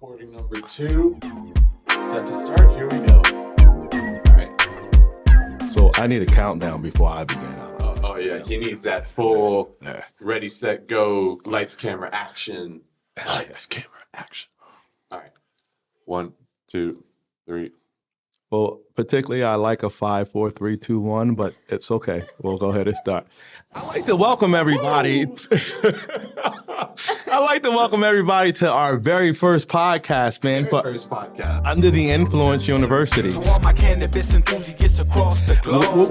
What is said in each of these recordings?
Recording number 2. Set to start. Here we go. All right. So I need a countdown before I begin. Oh yeah, he needs that full ready, set, go, lights, camera, action. Lights, camera, action. All right. 1, 2, 3. Well, particularly I like a 5, 4, 3, 2, 1, but it's okay. We'll go ahead and start. I'd like to welcome everybody. I'd like to welcome everybody to our very first podcast, man. First podcast. Under the Influence University. What we're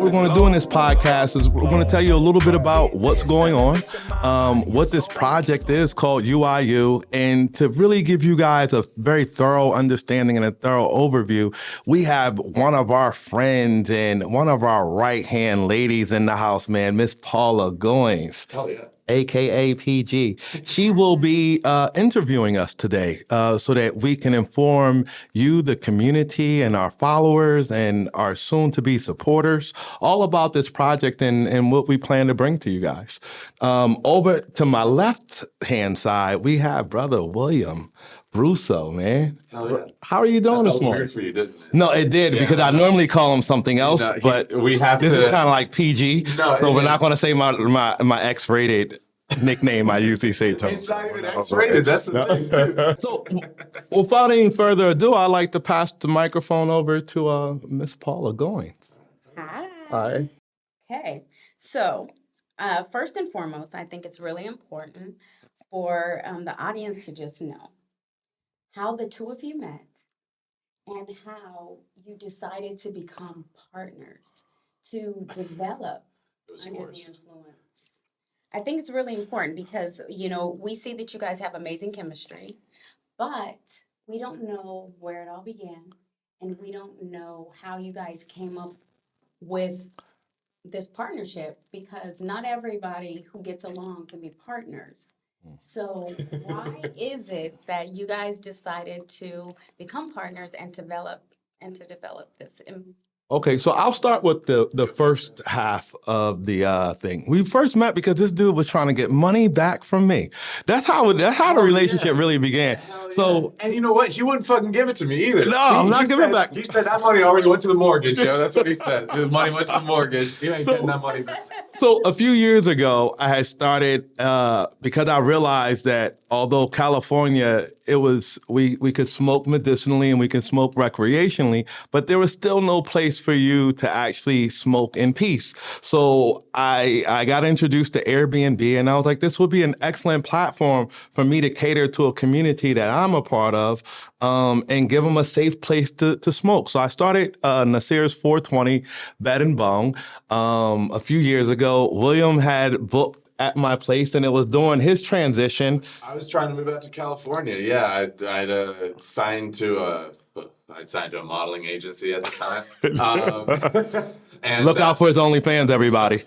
going to do in this podcast is we're going to tell you a little bit about what's going on, what this project is called UiU, and to really give you guys a very thorough understanding and a thorough overview, we have one of our friends and one of our right-hand ladies in the house, man, Miss Paula Goins. Hell yeah. AKA PG. She will be interviewing us today so that we can inform you, the community, and our followers and our soon-to-be supporters all about this project and what we plan to bring to you guys. Over to my left-hand side, we have Brother Hellem-Brusso, man. Hell yeah. How are you doing this morning? Weird for you, didn't it? No, it did, because I normally call him something else, but we have this to. is kind of like PG, so we're not going to say my X-rated nickname I usually say to him. It's not even X-rated. That's the thing, too. So, without any further ado, I'd like to pass the microphone over to Miss Paula Goins. Hi. Okay. So, first and foremost, I think it's really important for the audience to just know how the two of you met and how you decided to become partners to develop It was under the forced. influence. I think it's really important because, you know, we see that you guys have amazing chemistry, but we don't know where it all began, and we don't know how you guys came up with this partnership, because not everybody who gets along can be partners. So why is it that you guys decided to become partners and to develop this? Okay, so I'll start with the first half of the thing. We first met because this dude was trying to get money back from me. That's how the relationship really began. So, and you know what? He wouldn't fucking give it to me either. No, I'm not giving said, back. He said that money already went to the mortgage, yo. That's what he said. The money went to the mortgage. You ain't getting that money back. So a few years ago, I had started because I realized that although California, we could smoke medicinally and we could smoke recreationally, but there was still no place for you to actually smoke in peace. So I got introduced to Airbnb, and I was like, this would be an excellent platform for me to cater to a community that I'm a part of, and give them a safe place to smoke. So I started Nasir's 420 Bed and Bong a few years ago. William had booked at my place, and it was during his transition. I was trying to move out to California. Yeah, I'd signed to a modeling agency at the time. And Look out for his OnlyFans, everybody.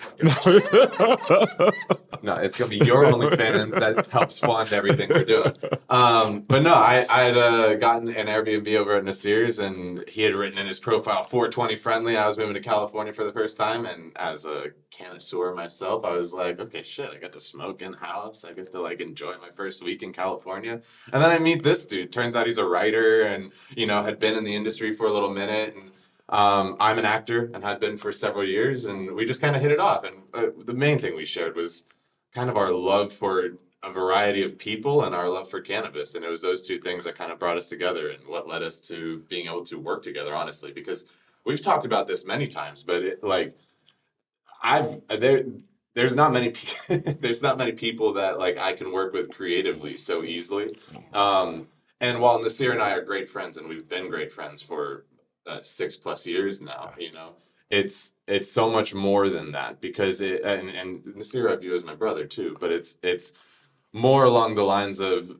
No, it's gonna be your OnlyFans that helps fund everything we're doing. But no, I'd gotten an Airbnb over at Nasir's, and he had written in his profile 420 friendly. I was moving to California for the first time, and as a connoisseur myself, I was like, okay, shit, I got to smoke in house. I get to like enjoy my first week in California. And then I meet this dude. Turns out he's a writer, and had been in the industry for a little minute, and I'm an actor and had been for several years, and we just kind of hit it off. And the main thing we shared was kind of our love for a variety of people and our love for cannabis. And it was those two things that kind of brought us together and what led us to being able to work together, honestly, because we've talked about this many times, but there's not many there's not many people that like I can work with creatively so easily. And while Nasir and I are great friends, and we've been great friends for 6+ years now, it's so much more than that, because and Nasir I view as my brother too, but it's more along the lines of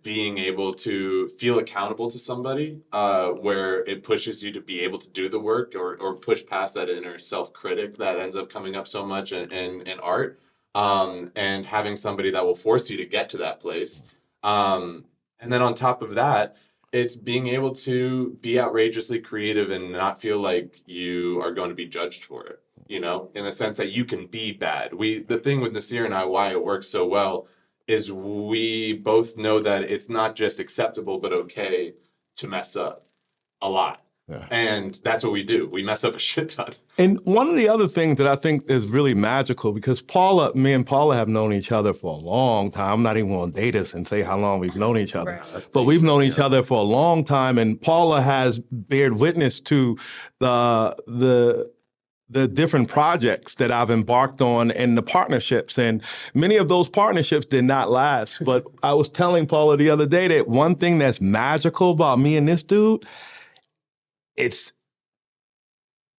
being able to feel accountable to somebody, where it pushes you to be able to do the work or push past that inner self-critic that ends up coming up so much in art, and having somebody that will force you to get to that place. And then on top of that, it's being able to be outrageously creative and not feel like you are going to be judged for it, in the sense that you can be bad. The thing with Nasir and I, why it works so well is we both know that it's not just acceptable, but okay to mess up a lot. Yeah. And that's what we do. We mess up a shit ton. And one of the other things that I think is really magical, because me and Paula have known each other for a long time. I'm not even going to date us and say how long we've known each other. Right. But we've known each other for a long time, and Paula has bared witness to the different projects that I've embarked on and the partnerships. And many of those partnerships did not last. But I was telling Paula the other day that one thing that's magical about me and this dude,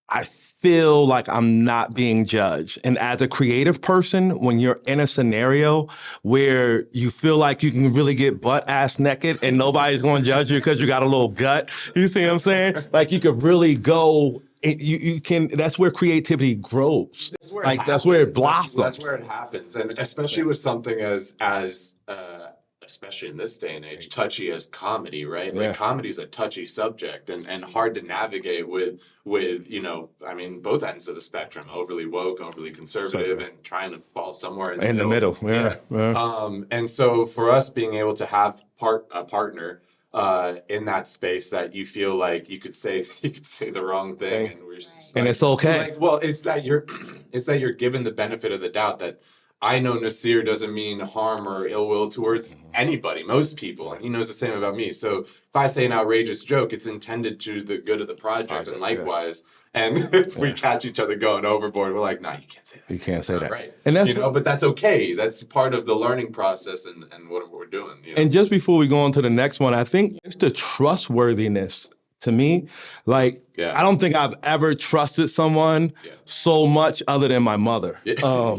I feel like I'm not being judged. And as a creative person, when you're in a scenario where you feel like you can really get butt-ass naked and nobody's going to judge you because you got a little gut, you see what I'm saying? Like you could really go, you can, that's where creativity grows. That's where it blossoms. That's where it happens. And especially with something as especially in this day and age, touchy as comedy, right? Yeah. Like comedy's a touchy subject and hard to navigate with, I mean, both ends of the spectrum, overly woke, overly conservative, and trying to fall somewhere in the middle. Yeah. And so for us being able to have a partner in that space that you feel like you could say the wrong thing, and we're just and it's okay. Like, well, it's that you're given the benefit of the doubt that I know Nasir doesn't mean harm or ill will towards anybody, most people, and he knows the same about me. So if I say an outrageous joke, it's intended to the good of the project, and likewise. And if we catch each other going overboard, we're like, nah, you can't say that. You can't say that. Right. And that's but that's okay. That's part of the learning process and what we're doing. And just before we go on to the next one, I think it's the trustworthiness. To me, I don't think I've ever trusted someone so much other than my mother. To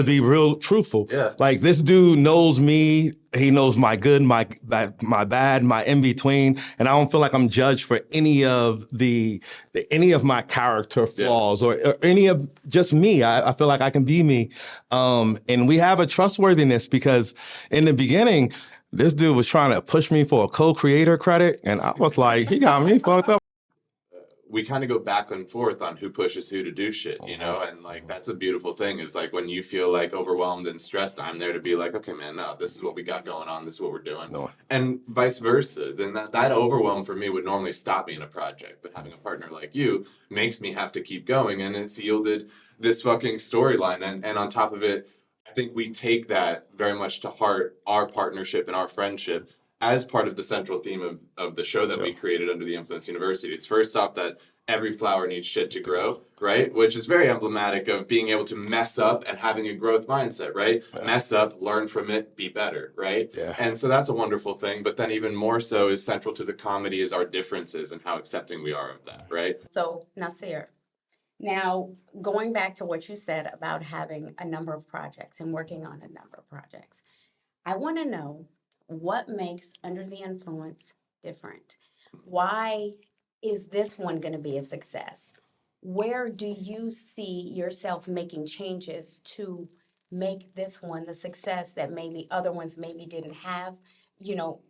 be real truthful. Yeah. Like this dude knows me. He knows my good, my bad, my in between, and I don't feel like I'm judged for any of my character flaws or any of just me. I feel like I can be me, and we have a trustworthiness because in the beginning, this dude was trying to push me for a co-creator credit, and I was like, he got me fucked up. We kind of go back and forth on who pushes who to do shit, and like that's a beautiful thing is like when you feel like overwhelmed and stressed, I'm there to be like, okay, man, no, this is what we got going on, this is what we're doing. And vice versa. Then that overwhelm for me would normally stop me in a project, but having a partner like you makes me have to keep going, and it's yielded this fucking storyline. And on top of it, I think we take that very much to heart, our partnership and our friendship, as part of the central theme of the show that we created under the Influence University. It's first off that every flower needs shit to grow, right? Which is very emblematic of being able to mess up and having a growth mindset, right? Yeah. Mess up, learn from it, be better, right? Yeah. And so that's a wonderful thing. But then even more so is central to the comedy is our differences and how accepting we are of that, right? So, Nasir, now going back to what you said about having a number of projects and working on a number of projects, I want to know what makes Under the Influence different? Why is this one going to be a success? Where do you see yourself making changes to make this one the success that maybe other ones maybe didn't have,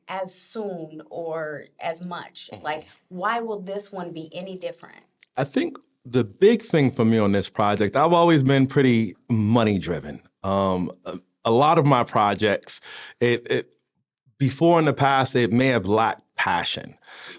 as soon or as much? Like, why will this one be any different? I think the big thing for me on this project, I've always been pretty money driven. A lot of my projects, before in the past, it may have lacked passion.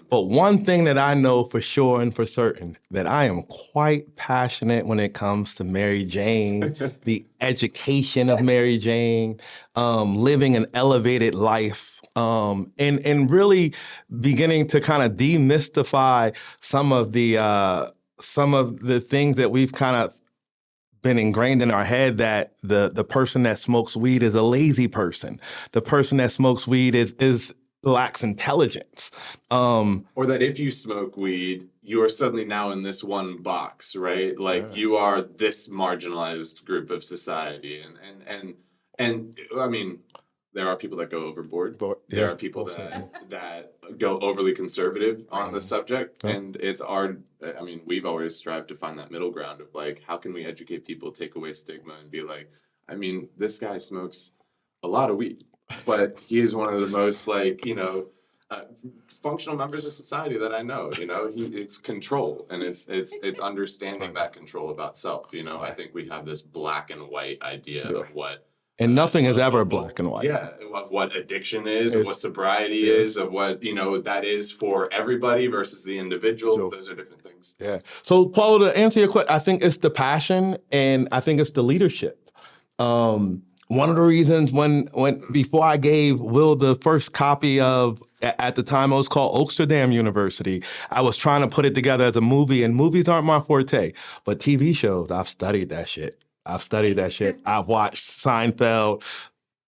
But one thing that I know for sure and for certain, that I am quite passionate when it comes to Mary Jane, the education of Mary Jane, living an elevated life, and really beginning to kind of demystify some of the things that we've kind of been ingrained in our head, that the person that smokes weed is a lazy person. The person that smokes weed is lacks intelligence. Or that if you smoke weed, you are suddenly now in this one box, right? Like you are this marginalized group of society. And I mean, there are people that go overboard. There are people that go overly conservative on the subject. And we've always strived to find that middle ground of like, how can we educate people, take away stigma, and be like, I mean, this guy smokes a lot of weed, but he is one of the most functional members of society that I know. It's control, and it's understanding that control about self. I think we have this black and white idea of what And nothing is ever people- black and white. Yeah, of what addiction is, of It's- what sobriety yeah. is, of what, that is for everybody versus the individual. So- Those are different things. Yeah. So, Paulo, to answer your question, I think it's the passion and I think it's the leadership. One of the reasons when before I gave Will the first copy of, at the time it was called Oaksterdam University, I was trying to put it together as a movie, and movies aren't my forte, but TV shows, I've studied that shit. I've watched Seinfeld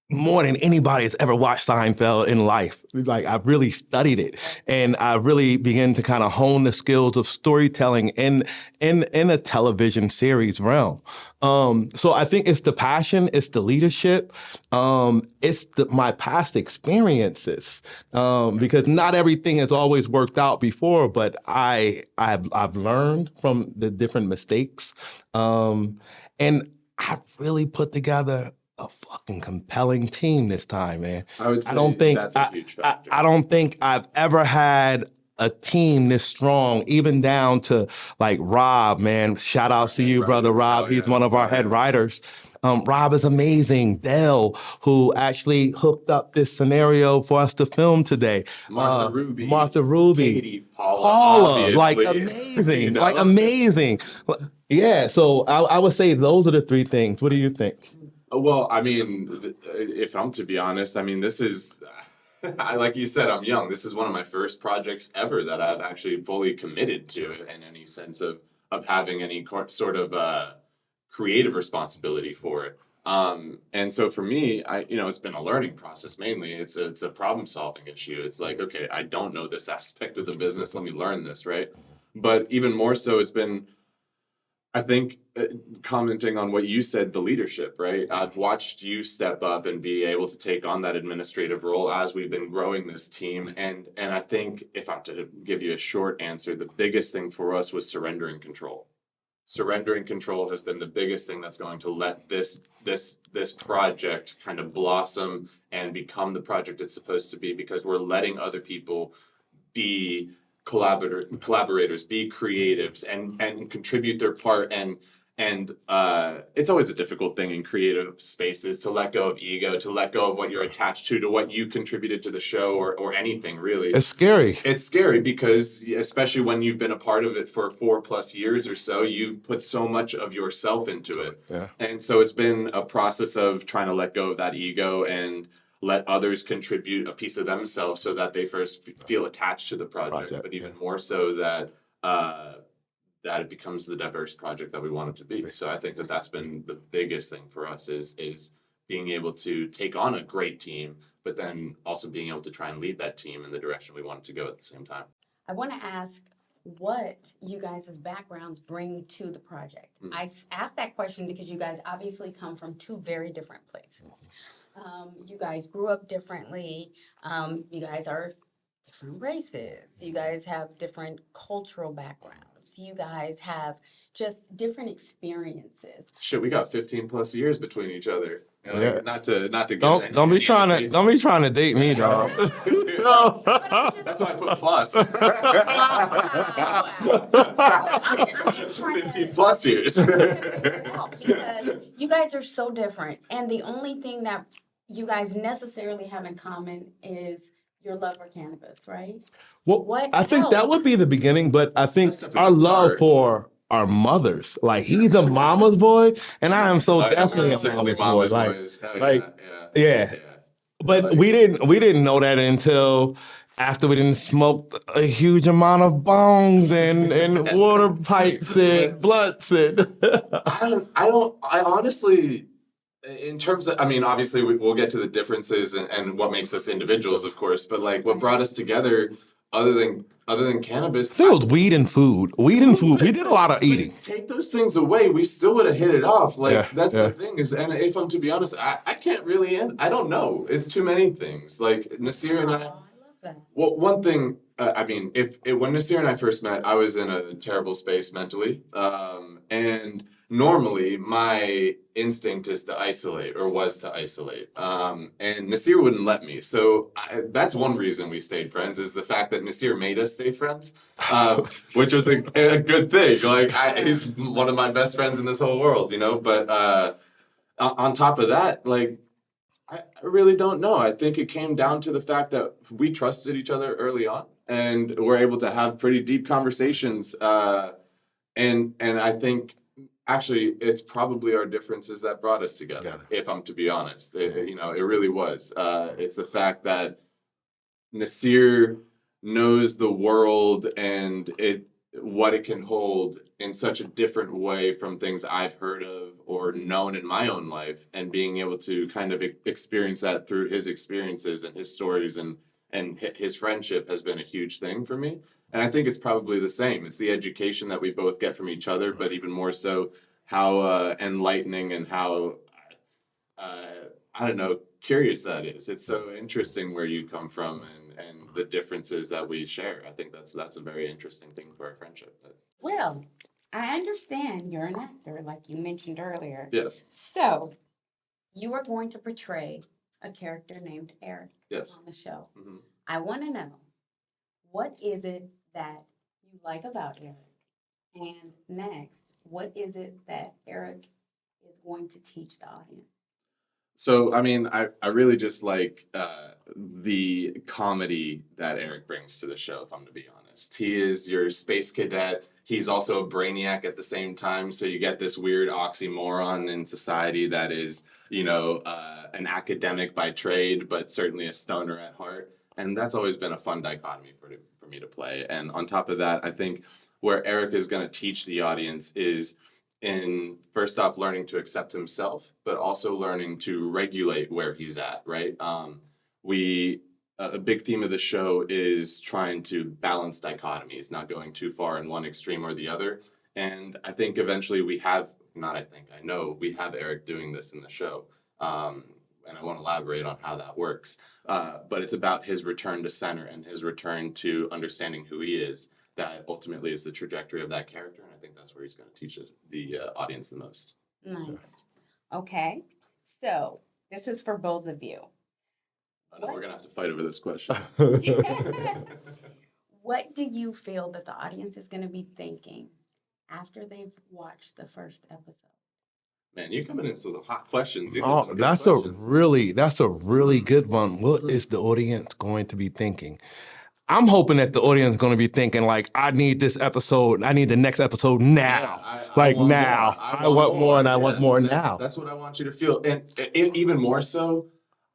more than anybody has ever watched Seinfeld in life. Like, I've really studied it, and I really began to kind of hone the skills of storytelling in a television series realm. So I think it's the passion, it's the leadership, it's my past experiences, because not everything has always worked out before, but I've learned from the different mistakes, and I've really put together a fucking compelling team this time, man. I would say that's a huge factor. I don't think I've ever had a team this strong, even down to like Rob, man. Shout outs to you, brother Rob. Oh, He's yeah. one of our head writers. Rob is amazing. Dell, who actually hooked up this scenario for us to film today. Martha Ruby, Katie, Paula, like obviously. amazing, like amazing. Yeah, so I would say those are the three things. What do you think? Well, I mean, if I'm to be honest, I mean, this is, like you said, I'm young. This is one of my first projects ever that I've actually fully committed to in any sense of having any sort of creative responsibility for it. And so for me, it's been a learning process mainly. It's a problem solving issue. It's like, okay, I don't know this aspect of the business. Let me learn this, right? But even more so, it's been, I think, commenting on what you said, the leadership, right? I've watched you step up and be able to take on that administrative role as we've been growing this team. And I think if I'm to give you a short answer, the biggest thing for us was surrendering control. Surrendering control has been the biggest thing that's going to let this project kind of blossom and become the project it's supposed to be, because we're letting other people be collaborators, be creatives, and contribute their part. And it's always a difficult thing in creative spaces to let go of ego, to let go of what you're attached to what you contributed to the show or anything really. It's scary. It's scary because, especially when you've been a part of it for 4+ years or so, you've put so much of yourself into it. Yeah. And so it's been a process of trying to let go of that ego and let others contribute a piece of themselves so that they first feel attached to the project, but even more so that it becomes the diverse project that we want it to be. So I think that's been the biggest thing for us is being able to take on a great team, but then also being able to try and lead that team in the direction we want it to go at the same time. I want to ask what you guys' backgrounds bring to the project. I asked that question because you guys obviously come from two very different places. You guys grew up differently. You guys are different races. You guys have different cultural backgrounds. You guys have just different experices. Shit, we got 15+ years between each other. Yeah. Not to get Don't be trying to date me, dog. No. That's why I put plus. I'm just trying to 15+ years. because you guys are so different, and the only thing that you guys necessarily have in common is your love for cannabis, right? Well, What I think that would be the beginning, but I think That's definitely our the love start. for our mothers, like he's a mama's boy, and I am so Oh, yeah, definitely we're a certainly mama's boy. boys. Hell like, yeah. But Like- we didn't know that until after we didn't smoke a huge amount of bongs and water pipes and blunts and. I honestly, in terms of, I mean, obviously we'll get to the differences and what makes us individuals, of course, but like what brought us together, other than cannabis. I think it was weed and food. We did a lot of eating. Take those things away, we still would have hit it off. Like Yeah, that's yeah. the thing is, and if I'm to be honest, I can't really I don't know. It's too many things. Like Nasir and I. Oh, I love that. Well, one thing, I mean, when Nasir and I first met, I was in a terrible space mentally, and normally my instinct is to isolate, or was to isolate, and Nasir wouldn't let me. So that's one reason we stayed friends, is the fact that Nasir made us stay friends, which was a good thing. Like he's one of my best friends in this whole world, you know. But On top of that, like, I really don't know. I think it came down to the fact that we trusted each other early on and were able to have pretty deep conversations. And I think actually it's probably our differences that brought us together, if I'm to be honest. It really was. It's the fact that Nasir knows the world and what it can hold in such a different way from things I've heard of or known in my own life, and being able to kind of experience that through his experiences and his stories and his friendship has been a huge thing for me. And I think it's probably the same. It's the education that we both get from each other, but even more so how enlightening and how I don't know, curious that is. It's so interesting where you come from and the differences that we share. I think that's a very interesting thing for our friendship. Well, I understand you're an actor, like you mentioned earlier. Yes. So you are going to portray a character named Eric Yes. on the show. Mm-hmm. I want to know, what is it that you like about Eric? And next, what is it that Eric is going to teach the audience? So, I mean, I really just like the comedy that Eric brings to the show, if I'm to be honest. He is your space cadet. He's also a brainiac at the same time. So you get this weird oxymoron in society that is, an academic by trade, but certainly a stoner at heart. And that's always been a fun dichotomy for me to play. And on top of that, I think where Eric is going to teach the audience is in, first off, learning to accept himself, but also learning to regulate where he's at, right? A big theme of the show is trying to balance dichotomies, not going too far in one extreme or the other. And I think eventually I know we have Eric doing this in the show. And I won't elaborate on how that works. But it's about his return to center and his return to understanding who he is. That ultimately is the trajectory of that character. And I think that's where he's going to teach the audience the most. Nice. Okay. So this is for both of you. I know we're going to have to fight over this question. What do you feel that the audience is going to be thinking after they've watched the first episode? Man, you're coming in with some hot questions. These are Oh, some good that's questions. a really good one. What is the audience going to be thinking? I'm hoping that the audience is going to be thinking like, I need this episode. I need the next episode now. I want now. more. I want more and I want more now. That's what I want you to feel. And even more so,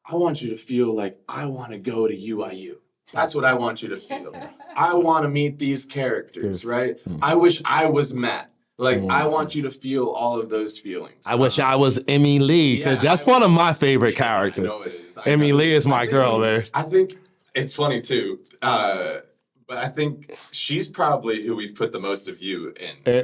I want you to feel like I want to go to UiU. That's what I want you to feel. I want to meet these characters, right? I wish I was Matt. Like, I want you to feel all of those feelings. I wish I was Emmy Lee, because that's one of my favorite characters. I know it is. Emmy Lee is my girl there. I think it's funny too, but I think she's probably who we've put the most of you in. Yeah.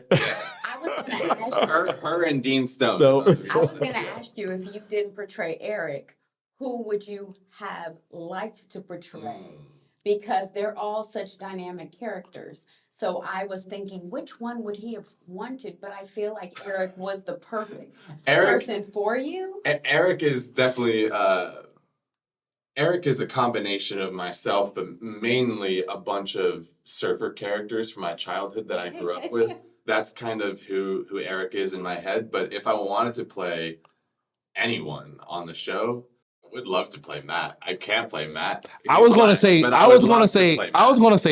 I was going to ask you. Her and Dean Stone. No. I was going to ask you, if you didn't portray Eric, who would you have liked to portray? Because they're all such dynamic characters. So I was thinking, which one would he have wanted? But I feel like Eric was the perfect person for you. Eric is definitely, Eric is a combination of myself, but mainly a bunch of surfer characters from my childhood that I grew up with. That's kind of who Eric is in my head. But if I wanted to play anyone on the show, I would love to play Matt. I can't play Matt. I was going to say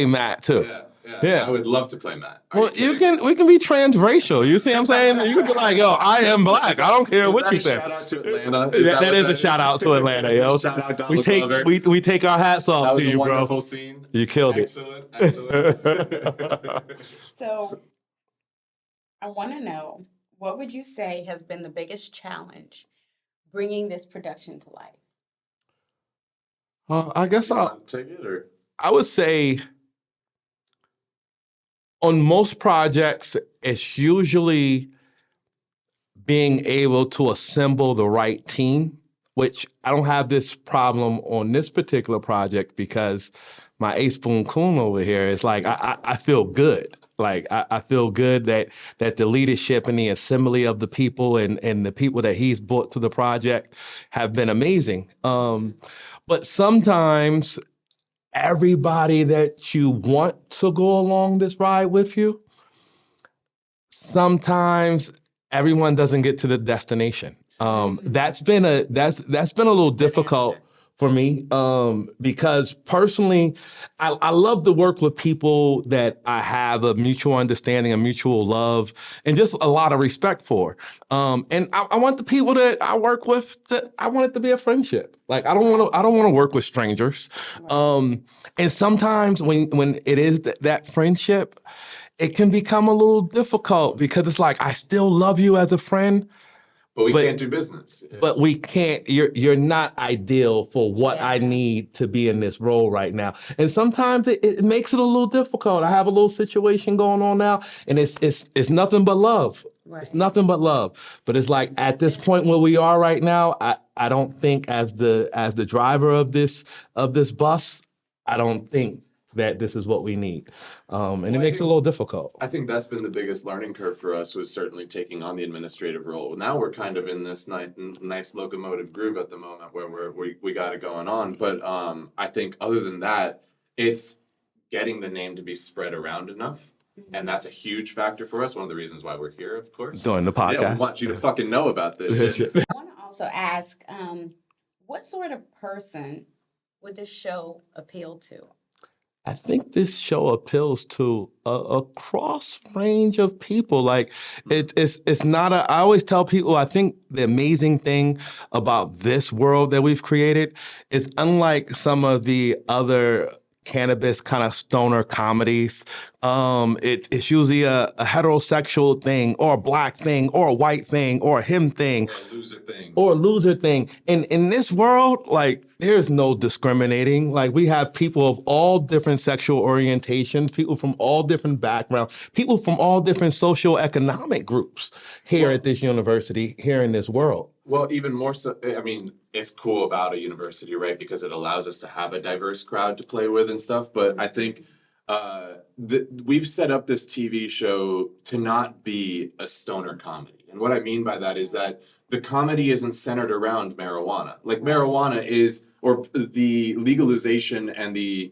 Matt too. Yeah. I would love to play Matt. Well, we can be transracial. You see what I'm saying? You can be like, yo, I am black. I don't care what you say. Shout out to Atlanta. That is a shout out to Atlanta, yo. Shout out Donald Glover. We take our hats off to you, bro. That was a wonderful scene. You killed it. Excellent. So I want to know, what would you say has been the biggest challenge bringing this production to life? I guess I'll take it, or I would say on most projects, it's usually being able to assemble the right team, which I don't have this problem on this particular project because my ace boon coon over here is like, I feel good. Like, I feel good that the leadership and the assembly of the people and the people that he's brought to the project have been amazing. But sometimes everybody that you want to go along this ride with you, sometimes everyone doesn't get to the destination. That's been a little difficult for me because personally, I love to work with people that I have a mutual understanding, a mutual love, and just a lot of respect for. And I want the people that I work with I want it to be a friendship. Like I don't want to work with strangers. And sometimes when it is that friendship, it can become a little difficult because it's like I still love you as a friend. But we can't do business. But we can't, you're not ideal for what I need to be in this role right now. And sometimes it makes it a little difficult. I have a little situation going on now, and it's nothing but love. Right. It's nothing but love. But it's like at this point where we are right now, I don't think as the driver of this bus, I don't think that this is what we need. And it makes it a little difficult. I think that's been the biggest learning curve for us, was certainly taking on the administrative role. Now we're kind of in this nice locomotive groove at the moment where we got it going on. But I think other than that, it's getting the name to be spread around enough. And that's a huge factor for us. One of the reasons why we're here, of course. Doing the podcast. Yeah, we want you to fucking know about this. I want to also ask, what sort of person would this show appeal to? I think this show appeals to a cross range of people. Like it's not I always tell people, I think the amazing thing about this world that we've created is unlike some of the other cannabis kind of stoner comedies. It's usually a heterosexual thing or a black thing or a white thing or a him thing. Or a loser thing. And in this world, like, there's no discriminating. Like, we have people of all different sexual orientations, people from all different backgrounds, people from all different socioeconomic groups here at this university, here in this world. Well, even more so, I mean, it's cool about a university, right? Because it allows us to have a diverse crowd to play with and stuff. But I think we've set up this TV show to not be a stoner comedy. And what I mean by that is that the comedy isn't centered around marijuana. Like marijuana is, or the legalization and the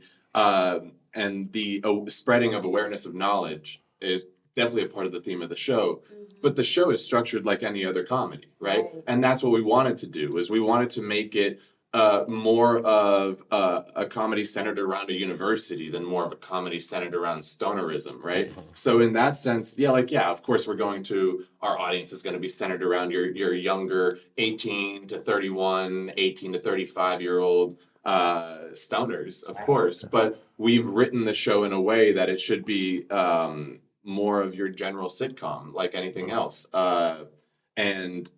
spreading of awareness of knowledge is definitely a part of the theme of the show. But the show is structured like any other comedy, right? And that's what we wanted to do, is we wanted to make it more of a comedy centered around a university than more of a comedy centered around stonerism, right? So in that sense, of course our audience is going to be centered around your younger 18 to 31, 18 to 35-year-old stoners, of course. But we've written the show in a way that it should be more of your general sitcom, like anything else. And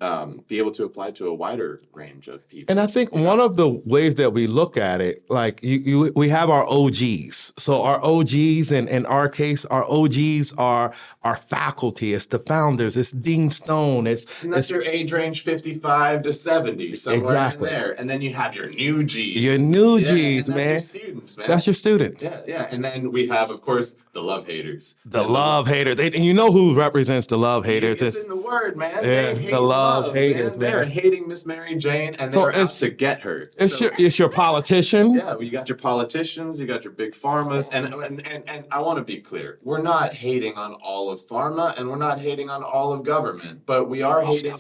be able to apply to a wider range of people. And I think one of the ways that we look at it, like we have our OGs. So our OGs, in our case, our OGs are our faculty. It's the founders. It's Dean Stone. And that's your age range 55 to 70, somewhere in there. And then you have your new Gs. Your new Gs, man. Your students, man. That's your students. Yeah. And then we have, of course, the love haters. The love haters. And you know who represents the love haters. It's in the word, man. Yeah, the love haters, man. They're hating Miss Mary Jane, and they're out to get her. It's your politician. Yeah, well, you got your politicians, you got your big pharmas, and I want to be clear. We're not hating on all of pharma, and we're not hating on all of government, but we are hating.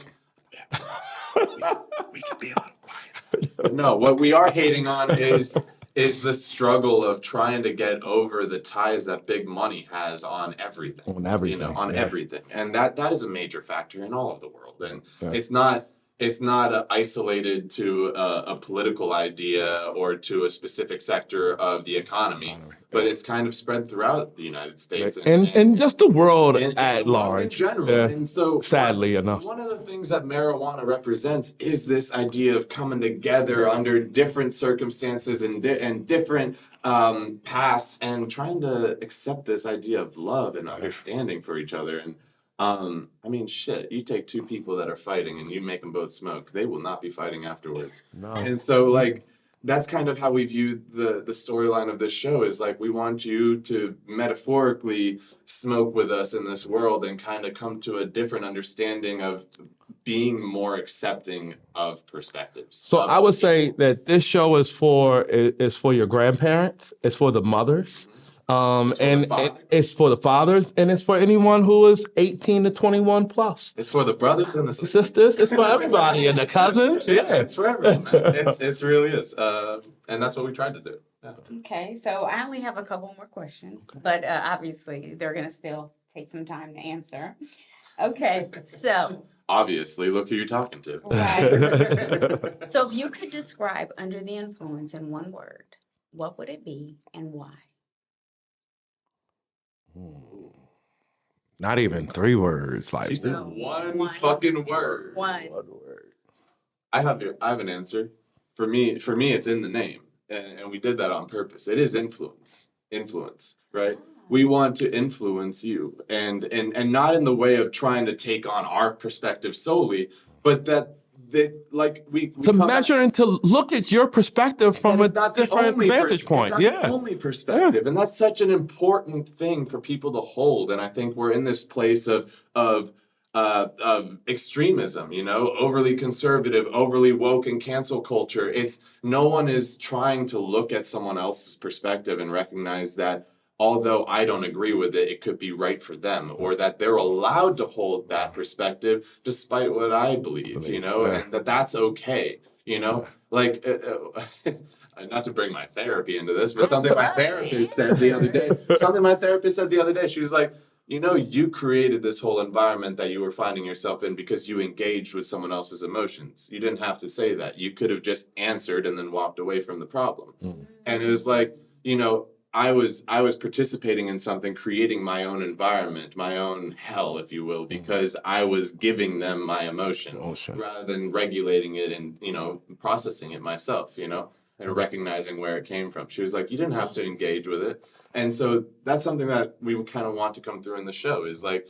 we can be on quiet. But no, what we are hating on is the struggle of trying to get over the ties that big money has on everything. On everything. Everything. And that is a major factor in all of the world. And it's not isolated to a political idea or to a specific sector of the economy, but it's kind of spread throughout the United States and just the world at large in general. Yeah. And so, sadly enough, one of the things that marijuana represents is this idea of coming together under different circumstances and different paths, and trying to accept this idea of love and understanding for each other. And I mean, shit, you take two people that are fighting and you make them both smoke, they will not be fighting afterwards. No. And so, like, that's kind of how we view the storyline of this show, is like, we want you to metaphorically smoke with us in this world and kind of come to a different understanding of being more accepting of perspectives. So I would say that this show is for your grandparents, it's for the mothers. And it's for the fathers, and it's for anyone who is 18 to 21 plus. It's for the brothers and the Sisters, it's for everybody, and the cousins. Yeah, it's for everyone, man. It really is. And that's what we tried to do. Yeah. Okay, so I only have a couple more questions, but obviously they're gonna still take some time to answer. Okay, so Obviously, look who you're talking to. right. So if you could describe Under the Influence in one word, what would it be and why? Not even 3 words. Like You said No, one fucking word. One. word. I have an answer. For me, it's in the name, and we did that on purpose. It is influence, right? We want to influence you, and not in the way of trying to take on our perspective solely, but that like we To measure and to look at your perspective from a different vantage point. It's not the only perspective, and that's such an important thing for people to hold. And I think we're in this place of extremism, overly conservative, overly woke, and cancel culture. It's no one is trying to look at someone else's perspective and recognize that although I don't agree with it, it could be right for them, or that they're allowed to hold that perspective despite what I believe, and that's okay, like, not to bring my therapy into this, but something my therapist said the other day, she was like, you created this whole environment that you were finding yourself in because you engaged with someone else's emotions. You didn't have to say that. You could have just answered and then walked away from the problem. And it was like, I was participating in something, creating my own environment, my own hell, if you will, because I was giving them my emotion rather than regulating it and, processing it myself, and recognizing where it came from. She was like, you didn't have to engage with it. And so that's something that we kind of want to come through in the show is like,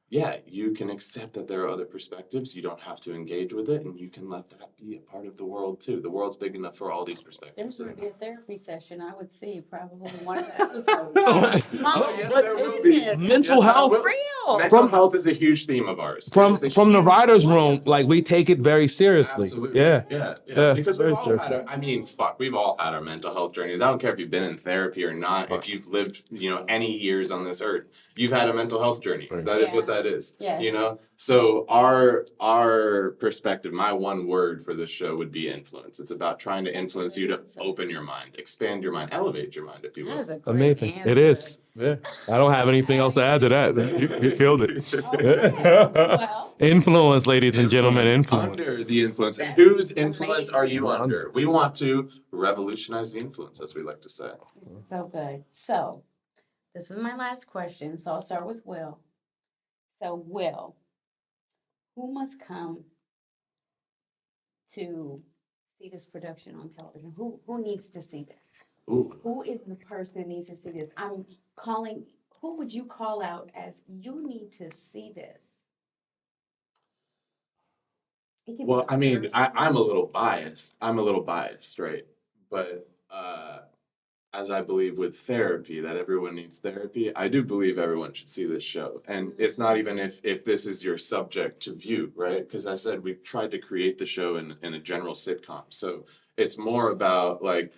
yeah, you can accept that there are other perspectives. You don't have to engage with it, and you can let that be a part of the world too. The world's big enough for all these perspectives. There's going to be a therapy session. I would see probably one of the episodes. Yes, there will be. Mental health. Real. Mental health is a huge theme of ours. From the writer's room, like we take it very seriously. Absolutely. Yeah. Because we've all we've all had our mental health journeys. I don't care if you've been in therapy or not. If you've lived, any years on this earth, you've had a mental health journey. That is what that is. Yes. So our perspective, my one word for this show would be influence. It's about trying to influence you to open your mind, expand your mind, elevate your mind, if you will. That is a great Amazing. answer. It is. Yeah. I don't have anything else to add to that. You killed it. Okay. Well, Influence, ladies and gentlemen, influence. Under the influence. And whose influence are you under? We want to revolutionize the influence, as we like to say. so good. So, this is my last question. So, I'll start with Will. So, Will, who must come to see this production on television? Who needs to see this? Ooh. Who is the person that needs to see this? Who would you call out as you need to see this? It can be Well, a I mean, person. I'm a little biased. Right? But as I believe with therapy, that everyone needs therapy, I do believe everyone should see this show. And it's not even if this is your subject to view, right? Because I said we've tried to create the show in a general sitcom. So it's more about like,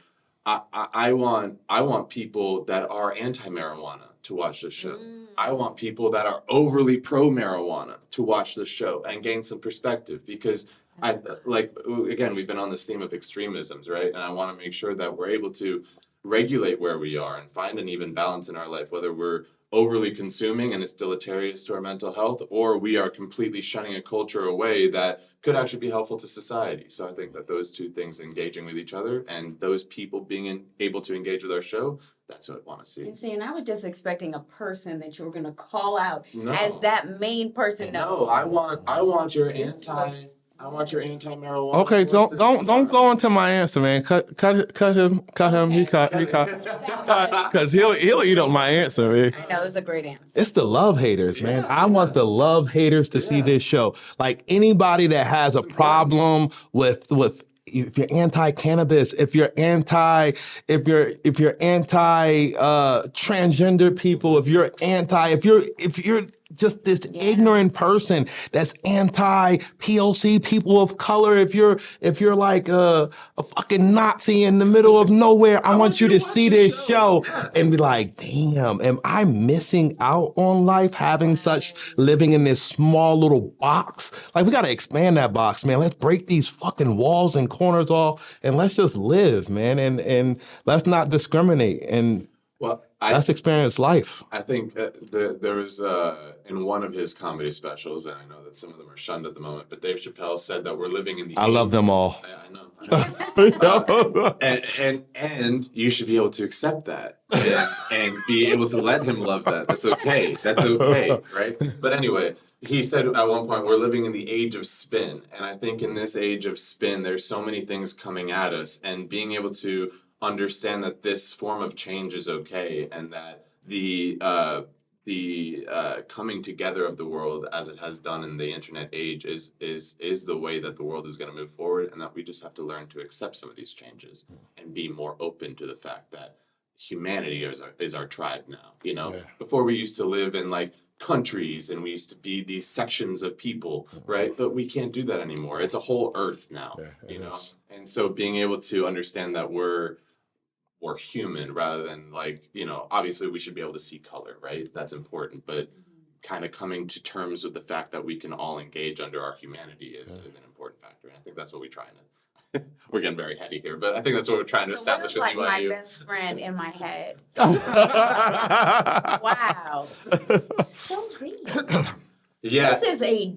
I want people that are anti-marijuana to watch this show. I want people that are overly pro-marijuana to watch this show and gain some perspective because again, we've been on this theme of extremisms, right? And I want to make sure that we're able to regulate where we are and find an even balance in our life, whether we're overly consuming and it's deleterious to our mental health, or we are completely shunning a culture away that could actually be helpful to society. So I think that those two things engaging with each other and those people being able to engage with our show, that's what I want to see. And I was just expecting a person that you were going to call out No. as that main person. No, I want your This was- anti-marijuana. Okay, don't go into my answer, man. Cut him. He cut. Because he'll eat up my answer, man. I know, it was a great answer. It's the love haters, man. I want the love haters to see this show. Like anybody that has a problem with if you're anti-cannabis, if you're anti transgender people, if you're just this ignorant person that's anti-POC, people of color. If you're like a fucking Nazi in the middle of nowhere, I want you to see this show and be like, damn, am I missing out on life living in this small little box? Like, we got to expand that box, man. Let's break these fucking walls and corners off and let's just live, man. And let's not discriminate. And let's experience life. I think there was in one of his comedy specials, and I know that some of them are shunned at the moment, but Dave Chappelle said that we're living in the I love them all. I know. And you should be able to accept that and be able to let him love that. That's okay. That's okay, right? But anyway, he said at one point, we're living in the age of spin. And I think in this age of spin, there's so many things coming at us, and being able to understand that this form of change is okay, and that the coming together of the world as it has done in the internet age is the way that the world is going to move forward, and that we just have to learn to accept some of these changes and be more open to the fact that humanity is our tribe now. You know, before we used to live in like countries and we used to be these sections of people, right? But we can't do that anymore. It's a whole earth now, you know? And so being able to understand that we're human rather than like, you know, obviously we should be able to see color, right? That's important, but kind of coming to terms with the fact that we can all engage under our humanity is an important factor. And I think that's what we try and we're getting very heady here, but I think that's what we're trying to establish with like UiU. my best friend in my head. Wow. So deep. Yeah. This is a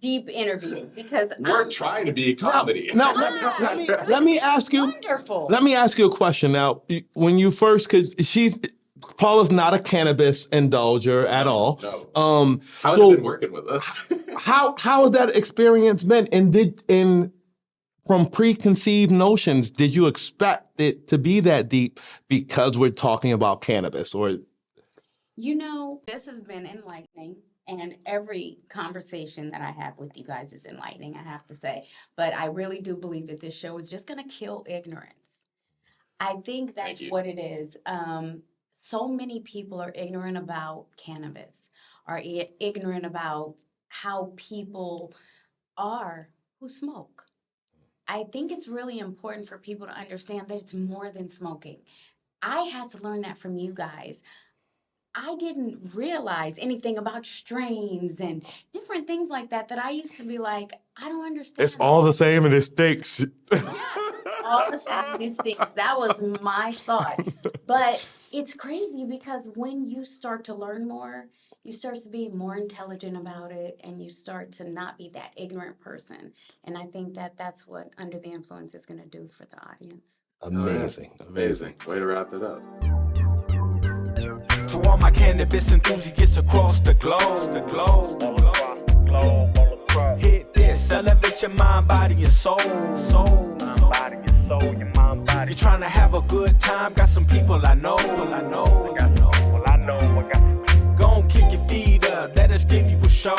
deep interview because We're trying to be a comedy. Now, let me ask you. Wonderful. Let me ask you a question. Now, when you first, because Paula's not a cannabis indulger at all. No. How's it been working with us? How has that experience been? And from preconceived notions, did you expect it to be that deep because we're talking about cannabis? Or, you know, this has been enlightening. And every conversation that I have with you guys is enlightening, I have to say. But I really do believe that this show is just going to kill ignorance. I think that's what it is. So many people are ignorant about cannabis, are ignorant about how people are who smoke. I think it's really important for people to understand that it's more than smoking. I had to learn that from you guys. I didn't realize anything about strains and different things like that I used to be like, I don't understand. it's all the same and it stinks. All the same and it stinks. That was my thought. But it's crazy because when you start to learn more, you start to be more intelligent about it and you start to not be that ignorant person. And I think that that's what Under the Influence is going to do for the audience. Amazing. Amazing. Way to wrap it up. To all my cannabis enthusiasts across the globe, hit this, elevate your mind, body, and soul. You're trying to have a good time, got some people I know. Go on, kick your feet up, let us give you a show.